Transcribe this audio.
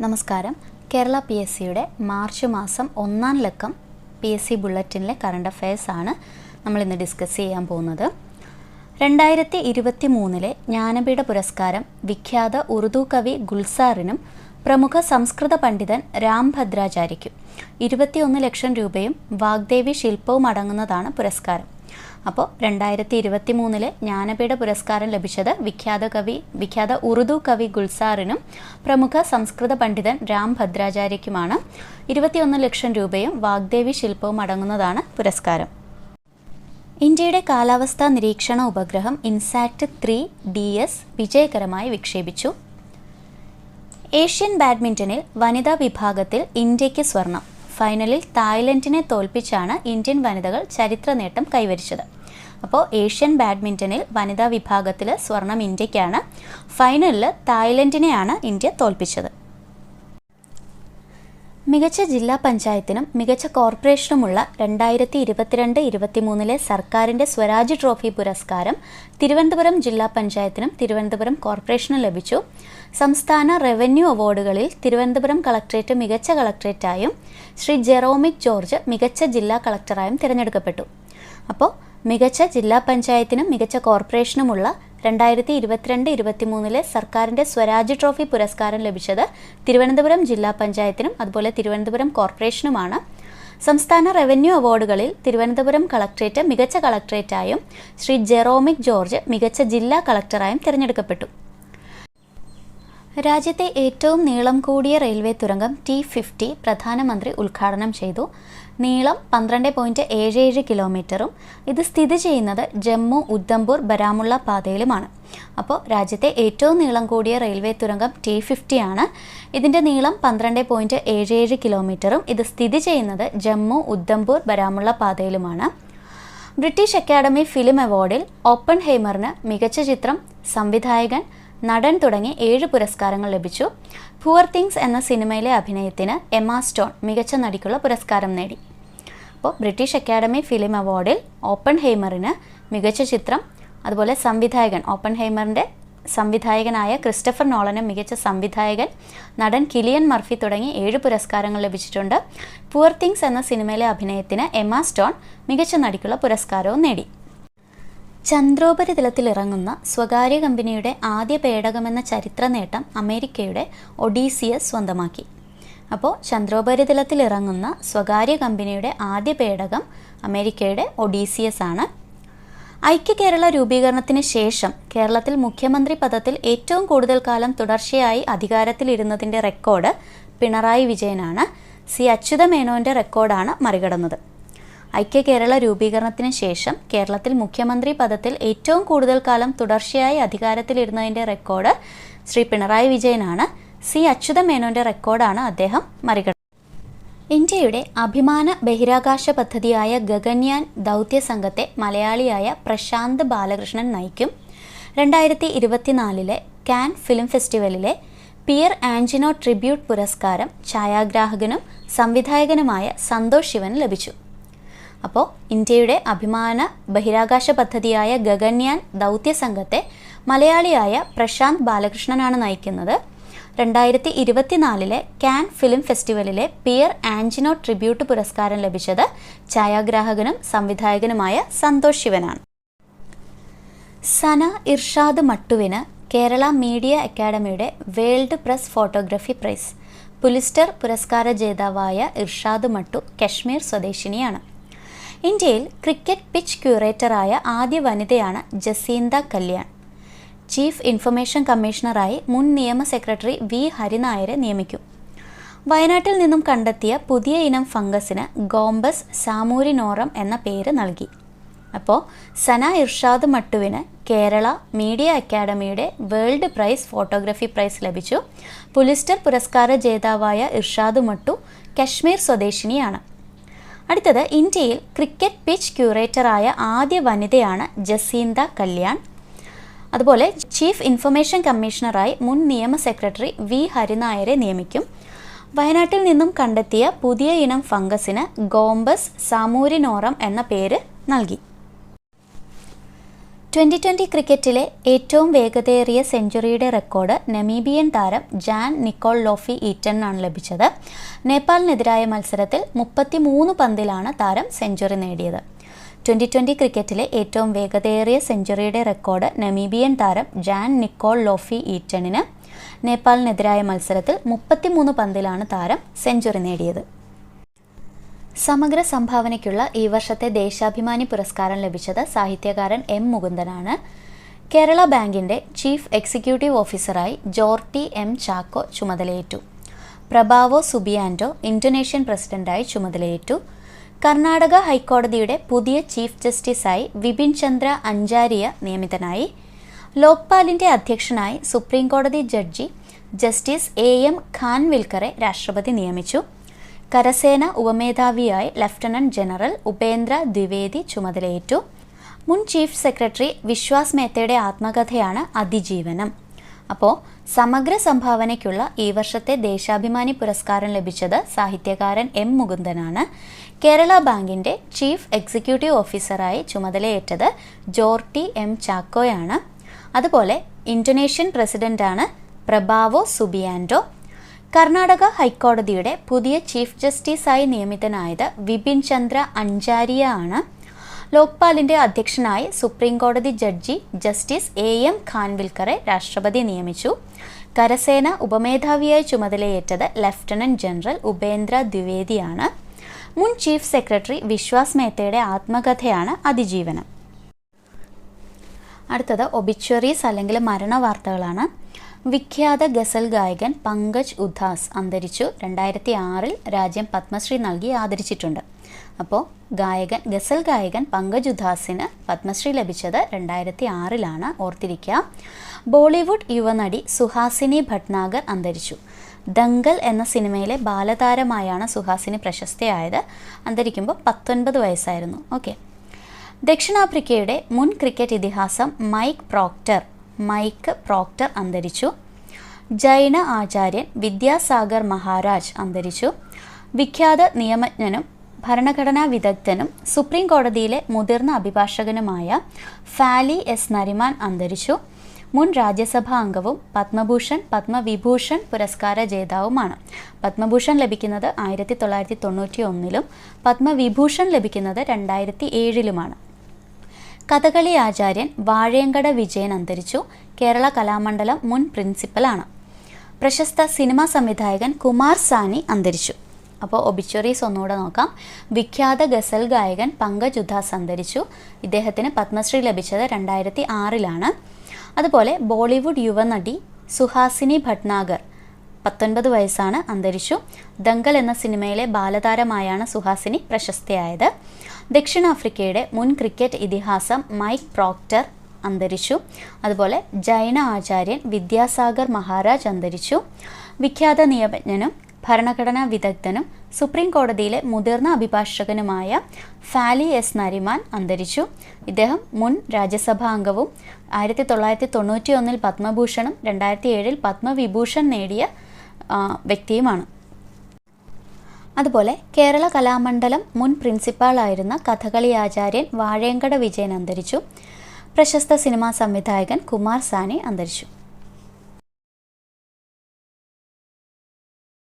നമസ്കാരം. കേരള PSCയുടെ മാർച്ച് മാസം 1-ാം ലക്കം PSC ബുള്ളറ്റിനിലെ കറണ്ട് അഫയേഴ്സ് ആണ് നമ്മളിന്ന് ഡിസ്കസ് ചെയ്യാൻ പോകുന്നത്. 2023 ജ്ഞാനപീഠ പുരസ്കാരം വിഖ്യാത ഉറുദു കവി ഗുൽസാറിനും പ്രമുഖ സംസ്കൃത പണ്ഡിതൻ രാം ഭദ്രാചാര്യയ്ക്കും 21 ലക്ഷം രൂപയും വാഗ്ദേവി ശില്പവും അടങ്ങുന്നതാണ് പുരസ്കാരം. അപ്പോൾ 2023 ജ്ഞാനപീഠ പുരസ്കാരം ലഭിച്ചത് വിഖ്യാത ഉറുദു കവി ഗുൽസാറിനും പ്രമുഖ സംസ്കൃത പണ്ഡിതൻ രാം ഭദ്രാചാര്യയ്ക്കുമാണ്. 21 ലക്ഷം രൂപയും വാഗ്ദേവി ശില്പവും അടങ്ങുന്നതാണ് പുരസ്കാരം. ഇന്ത്യയുടെ കാലാവസ്ഥാ നിരീക്ഷണ ഉപഗ്രഹം ഇൻസാറ്റ് 3 DS വിജയകരമായി വിക്ഷേപിച്ചു. ഏഷ്യൻ ബാഡ്മിൻ്റണിൽ വനിതാ വിഭാഗത്തിൽ ഇന്ത്യയ്ക്ക് സ്വർണം. ഫൈനലിൽ തായ്ലൻഡിനെ തോൽപ്പിച്ചാണ് ഇന്ത്യൻ വനിതകൾ ചരിത്ര നേട്ടം കൈവരിച്ചത്. അപ്പോൾ ഏഷ്യൻ ബാഡ്മിൻ്റണിൽ വനിതാ വിഭാഗത്തിൽ സ്വർണം ഇന്ത്യയ്ക്കാണ്. ഫൈനലിൽ തായ്ലൻഡിനെയാണ് ഇന്ത്യ തോൽപ്പിച്ചത്. മികച്ച ജില്ലാ പഞ്ചായത്തിനും മികച്ച കോർപ്പറേഷനുമുള്ള 2022-23 സർക്കാരിൻ്റെ സ്വരാജ് ട്രോഫി പുരസ്കാരം തിരുവനന്തപുരം ജില്ലാ പഞ്ചായത്തിനും തിരുവനന്തപുരം കോർപ്പറേഷനും ലഭിച്ചു. സംസ്ഥാന റവന്യൂ അവാർഡുകളിൽ തിരുവനന്തപുരം കളക്ട്രേറ്റ് മികച്ച കളക്ട്രേറ്റായും ശ്രീ ജെറോമിക് ജോർജ് മികച്ച ജില്ലാ കളക്ടറായും തിരഞ്ഞെടുക്കപ്പെട്ടു. അപ്പോൾ മികച്ച ജില്ലാ പഞ്ചായത്തിനും മികച്ച കോർപ്പറേഷനുമുള്ള 2022-23 സർക്കാരിൻ്റെ സ്വരാജ് ട്രോഫി പുരസ്കാരം ലഭിച്ചത് തിരുവനന്തപുരം ജില്ലാ പഞ്ചായത്തിനും അതുപോലെ തിരുവനന്തപുരം കോർപ്പറേഷനുമാണ്. സംസ്ഥാന റവന്യൂ അവാർഡുകളിൽ തിരുവനന്തപുരം കളക്ട്രേറ്റ് മികച്ച കളക്ട്രേറ്റായും ശ്രീ ജെറോമിക് ജോർജ് മികച്ച ജില്ലാ കളക്ടറായും തിരഞ്ഞെടുക്കപ്പെട്ടു. രാജ്യത്തെ ഏറ്റവും നീളം കൂടിയ റെയിൽവേ തുരങ്കം T50 പ്രധാനമന്ത്രി ഉദ്ഘാടനം ചെയ്തു. നീളം 12.77 കിലോമീറ്ററും ഇത് സ്ഥിതി ചെയ്യുന്നത് ജമ്മു ഉദ്ധംപൂർ ബരാമുള്ള പാതയിലുമാണ്. അപ്പോൾ രാജ്യത്തെ ഏറ്റവും നീളം കൂടിയ റെയിൽവേ തുരങ്കം T50 ആണ്. ഇതിൻ്റെ നീളം 12.77 കിലോമീറ്ററും ഇത് സ്ഥിതി ചെയ്യുന്നത് ജമ്മു ഉദ്ധംപൂർ ബരാമുള്ള പാതയിലുമാണ്. ബ്രിട്ടീഷ് അക്കാഡമി ഫിലിം അവാർഡിൽ ഓപ്പൺഹൈമറിന് മികച്ച ചിത്രം, സംവിധായകൻ, നടൻ തുടങ്ങി 7 പുരസ്കാരങ്ങൾ ലഭിച്ചു. പുവർ തിങ്സ് എന്ന സിനിമയിലെ അഭിനയത്തിന് എമ്മ സ്റ്റോൺ മികച്ച നടിക്കുള്ള പുരസ്കാരം നേടി. അപ്പോൾ ബ്രിട്ടീഷ് അക്കാഡമി ഫിലിം അവാർഡിൽ ഓപ്പൺഹൈമറിന് മികച്ച ചിത്രം, അതുപോലെ സംവിധായകൻ ഓപ്പൺഹൈമറിൻ്റെ സംവിധായകനായ ക്രിസ്റ്റഫർ നോളന് മികച്ച സംവിധായകൻ, നടൻ കിലിയൻ മർഫി തുടങ്ങി 7 പുരസ്കാരങ്ങൾ ലഭിച്ചിട്ടുണ്ട്. പുവർ തിങ്സ് എന്ന സിനിമയിലെ അഭിനയത്തിന് എമ്മ സ്റ്റോൺ മികച്ച നടിക്കുള്ള പുരസ്കാരവും നേടി. ചന്ദ്രോപരിതലത്തിലിറങ്ങുന്ന സ്വകാര്യ കമ്പനിയുടെ ആദ്യ പേടകമെന്ന ചരിത്ര നേട്ടം അമേരിക്കയുടെ ഒഡീസിയസ് സ്വന്തമാക്കി. അപ്പോൾ ചന്ദ്രോപരിതലത്തിലിറങ്ങുന്ന സ്വകാര്യ കമ്പനിയുടെ ആദ്യ പേടകം അമേരിക്കയുടെ ഒഡീസിയസ് ആണ്. ഐക്യ കേരള രൂപീകരണത്തിന് ശേഷം കേരളത്തിൽ മുഖ്യമന്ത്രി പദത്തിൽ ഏറ്റവും കൂടുതൽ കാലം തുടർച്ചയായി അധികാരത്തിലിരുന്നതിൻ്റെ റെക്കോർഡ് പിണറായി വിജയനാണ്. സി അച്യുതമേനോൻ്റെ റെക്കോർഡാണ് മറികടന്നത്. ഐക്യ കേരള രൂപീകരണത്തിന് ശേഷം കേരളത്തിൽ മുഖ്യമന്ത്രി പദത്തിൽ ഏറ്റവും കൂടുതൽ കാലം തുടർച്ചയായി അധികാരത്തിലിരുന്നതിൻ്റെ റെക്കോർഡ് ശ്രീ പിണറായി വിജയനാണ്. സി അച്യുതമേനോൻ്റെ റെക്കോർഡാണ് അദ്ദേഹം മറികടന്നത്. ഇന്ത്യയുടെ അഭിമാന ബഹിരാകാശ പദ്ധതിയായ ഗഗൻയാൻ ദൗത്യ സംഘത്തെ മലയാളിയായ പ്രശാന്ത് ബാലകൃഷ്ണൻ നയിക്കും. 2024 കാൻ ഫിലിം ഫെസ്റ്റിവലിലെ പിയർ ആഞ്ചിനോ ട്രിബ്യൂട്ട് പുരസ്കാരം ഛായാഗ്രാഹകനും സംവിധായകനുമായ സന്തോഷ് ശിവന് ലഭിച്ചു. അപ്പോൾ ഇന്ത്യയുടെ അഭിമാന ബഹിരാകാശ പദ്ധതിയായ ഗഗൻയാൻ ദൗത്യ സംഘത്തെ മലയാളിയായ പ്രശാന്ത് ബാലകൃഷ്ണനാണ് നയിക്കുന്നത്. 2024 കാൻ ഫിലിം ഫെസ്റ്റിവലിലെ പിയർ ആഞ്ചിനോ ട്രിബ്യൂട്ട് പുരസ്കാരം ലഭിച്ചത് ഛായാഗ്രാഹകനും സംവിധായകനുമായ സന്തോഷ് ശിവനാണ്. സന ഇർഷാദ് മട്ടുവിന് കേരള മീഡിയ അക്കാദമിയുടെ world press photography prize. Pulitzer പുരസ്കാര ജേതാവായ ഇർഷാദ് മട്ടു കശ്മീർ സ്വദേശിനിയാണ്. ഇന്ത്യയിൽ ക്രിക്കറ്റ് പിച്ച് ക്യൂറേറ്ററായ ആദ്യ വനിതയാണ് ജസീന്ത കല്യാൺ. ചീഫ് ഇൻഫർമേഷൻ കമ്മീഷണറായി മുൻ നിയമ സെക്രട്ടറി വി ഹരിനായരെ നിയമിക്കും. വയനാട്ടിൽ നിന്നും കണ്ടെത്തിയ പുതിയ ഇനം ഫംഗസിന് ഗോംബസ് സാമൂരിനോറം എന്ന പേര് നൽകി. അപ്പോൾ സന ഇർഷാദ് മട്ടുവിന് കേരള മീഡിയ അക്കാദമിയുടെ വേൾഡ് പ്രൈസ് ഫോട്ടോഗ്രഫി പ്രൈസ് ലഭിച്ചു. പുലിസ്റ്റർ പുരസ്കാര ജേതാവായ ഇർഷാദ് മട്ടു കശ്മീർ സ്വദേശിനിയാണ്. അടുത്തത് ഇന്ത്യയിൽ ക്രിക്കറ്റ് പിച്ച് ക്യൂറേറ്ററായ ആദ്യ വനിതയാണ് ജസീന്ത കല്യാൺ. അതുപോലെ ചീഫ് ഇൻഫർമേഷൻ കമ്മീഷണറായി മുൻ നിയമ സെക്രട്ടറി വി ഹരിനായരെ നിയമിക്കും. വയനാട്ടിൽ നിന്നും കണ്ടെത്തിയ പുതിയ ഇനം ഫംഗസിന് ഗോംബസ് സാമൂരിനോറം എന്ന പേര് നൽകി. 2020 ക്രിക്കറ്റിലെ ഏറ്റവും വേഗതയേറിയ സെഞ്ചുറിയുടെ റെക്കോർഡ് നമീബിയൻ താരം ജാൻ നിക്കോൾ ലോഫി ഈറ്റണിനാണ് ലഭിച്ചത്. നേപ്പാളിനെതിരായ മത്സരത്തിൽ 33 പന്തിലാണ് താരം സെഞ്ചുറി നേടിയത്. 2020 ക്രിക്കറ്റിലെ ഏറ്റവും വേഗതയേറിയ സെഞ്ചുറിയുടെ റെക്കോർഡ് നമീബിയൻ താരം ജാൻ നിക്കോൾ ലോഫി ഈറ്റണിന് നേപ്പാളിനെതിരായ മത്സരത്തിൽ 33 പന്തിലാണ് താരം സെഞ്ചുറി നേടിയത്. സമഗ്ര സംഭാവനയ്ക്കുള്ള ഈ വർഷത്തെ ദേശാഭിമാനി പുരസ്കാരം ലഭിച്ചത് സാഹിത്യകാരൻ എം മുകുന്ദനാണ്. കേരള ബാങ്കിൻ്റെ ചീഫ് എക്സിക്യൂട്ടീവ് ഓഫീസറായി ജോർട്ടി എം ചാക്കോ ചുമതലയേറ്റു. പ്രഭാവോ സുബിയാൻഡോ ഇന്തോനേഷ്യൻ പ്രസിഡന്റായി ചുമതലയേറ്റു. കർണാടക ഹൈക്കോടതിയുടെ പുതിയ ചീഫ് ജസ്റ്റിസായി വിപിൻ ചന്ദ്ര അഞ്ചാരിയ നിയമിതനായി. ലോക്പാലിൻ്റെ അധ്യക്ഷനായി സുപ്രീം കോടതി ജഡ്ജി ജസ്റ്റിസ് എം ഖാൻവിൽക്കറെ രാഷ്ട്രപതി നിയമിച്ചു. കരസേന ഉപമേധാവിയായി ലഫ്റ്റനന്റ് ജനറൽ ഉപേന്ദ്ര ദ്വിവേദി ചുമതലയേറ്റു. മുൻ ചീഫ് സെക്രട്ടറി വിശ്വാസ് മേത്തയുടെ ആത്മകഥയാണ് അതിജീവനം. അപ്പോൾ സമഗ്ര സംഭാവനയ്ക്കുള്ള ഈ വർഷത്തെ ദേശാഭിമാനി പുരസ്കാരം ലഭിച്ചത് സാഹിത്യകാരൻ എം മുകുന്ദനാണ്. കേരള ബാങ്കിൻ്റെ ചീഫ് എക്സിക്യൂട്ടീവ് ഓഫീസറായി ചുമതലയേറ്റത് ജോർട്ടി എം ചാക്കോയാണ്. അതുപോലെ ഇന്തോനേഷ്യൻ പ്രസിഡന്റാണ് പ്രഭാവോ സുബിയാൻഡോ. കർണാടക ഹൈക്കോടതിയുടെ പുതിയ ചീഫ് ജസ്റ്റിസായി നിയമിതനായത് വിപിൻ ചന്ദ്ര അഞ്ചാരിയ ആണ്. ലോക്പാലിൻ്റെ അധ്യക്ഷനായി സുപ്രീം കോടതി ജഡ്ജി ജസ്റ്റിസ് എം ഖാൻവിൽക്കറെ രാഷ്ട്രപതി നിയമിച്ചു. കരസേന ഉപമേധാവിയായി ചുമതലയേറ്റത് ലഫ്റ്റനന്റ് ജനറൽ ഉപേന്ദ്ര ദ്വിവേദിയാണ്. മുൻ ചീഫ് സെക്രട്ടറി വിശ്വാസ് മേത്തയുടെ ആത്മകഥയാണ് അതിജീവനം. അടുത്തത് ഒബിച്വറീസ് അല്ലെങ്കിൽ മരണവാർത്തകളാണ്. വിഖ്യാത ഗസൽ ഗായകൻ പങ്കജ് ഉധാസ് അന്തരിച്ചു. 2006 രാജ്യം പത്മശ്രീ നൽകി ആദരിച്ചിട്ടുണ്ട്. അപ്പോൾ ഗസൽ ഗായകൻ പങ്കജ് ഉധാസിന് പത്മശ്രീ ലഭിച്ചത് 2006 ഓർത്തിരിക്കുക. ബോളിവുഡ് യുവനടി സുഹാസിനി ഭട്നാഗർ അന്തരിച്ചു. ദംഗൽ എന്ന സിനിമയിലെ ബാലതാരമായാണ് സുഹാസിനി പ്രശസ്തയായത്. അന്തരിക്കുമ്പോൾ 19 വയസ്സായിരുന്നു. ഓക്കെ. ദക്ഷിണാഫ്രിക്കയുടെ മുൻ ക്രിക്കറ്റ് ഇതിഹാസം മൈക്ക് പ്രോക്ടർ അന്തരിച്ചു. ജൈന ആചാര്യൻ വിദ്യാസാഗർ മഹാരാജ് അന്തരിച്ചു. വിഖ്യാത നിയമജ്ഞനും ഭരണഘടനാ വിദഗ്ധനും സുപ്രീം കോടതിയിലെ മുതിർന്ന അഭിഭാഷകനുമായ ഫാലി എസ് നരിമാൻ അന്തരിച്ചു. മുൻ രാജ്യസഭാ അംഗവും പത്മഭൂഷൺ പത്മവിഭൂഷൺ പുരസ്കാര ജേതാവുമാണ്. പത്മഭൂഷൺ ലഭിക്കുന്നത് 1991 പത്മവിഭൂഷൺ ലഭിക്കുന്നത് 2007 കഥകളി ആചാര്യൻ വാഴയങ്കട വിജയൻ അന്തരിച്ചു. കേരള കലാമണ്ഡലം മുൻ പ്രിൻസിപ്പലാണ്. പ്രശസ്ത സിനിമാ സംവിധായകൻ കുമാർ സാനി അന്തരിച്ചു. അപ്പോൾ ഒബിച്വറീസ് ഒന്നുകൂടെ നോക്കാം. വിഖ്യാത ഗസൽ ഗായകൻ പങ്കജ് ഉധാസ് അന്തരിച്ചു. ഇദ്ദേഹത്തിന് പത്മശ്രീ ലഭിച്ചത് 2006 അതുപോലെ ബോളിവുഡ് യുവനടി സുഹാസിനി ഭട്നാഗർ 19 വയസ്സാണ്, അന്തരിച്ചു. ദംഗൽ എന്ന സിനിമയിലെ ബാലതാരമായാണ് സുഹാസിനി പ്രശസ്തയായത്. ദക്ഷിണാഫ്രിക്കയുടെ മുൻ ക്രിക്കറ്റ് ഇതിഹാസം മൈക്ക് പ്രോക്ടർ അന്തരിച്ചു. അതുപോലെ ജൈന ആചാര്യൻ വിദ്യാസാഗർ മഹാരാജ് അന്തരിച്ചു. വിഖ്യാത നിയമജ്ഞനും ഭരണഘടനാ വിദഗ്ധനും സുപ്രീം കോടതിയിലെ മുതിർന്ന അഭിഭാഷകനുമായ ഫാലി എസ് നരിമാൻ അന്തരിച്ചു. ഇദ്ദേഹം മുൻ രാജ്യസഭാ അംഗവും 1991 പത്മഭൂഷണും 2007 പത്മവിഭൂഷൺ നേടിയ വ്യക്തിയുമാണ്. അതുപോലെ കേരള കലാമണ്ഡലം മുൻ പ്രിൻസിപ്പാളായിരുന്ന കഥകളി ആചാര്യൻ വാഴയങ്കട വിജയൻ അന്തരിച്ചു. പ്രശസ്ത സിനിമാ സംവിധായകൻ കുമാർ സാനി അന്തരിച്ചു.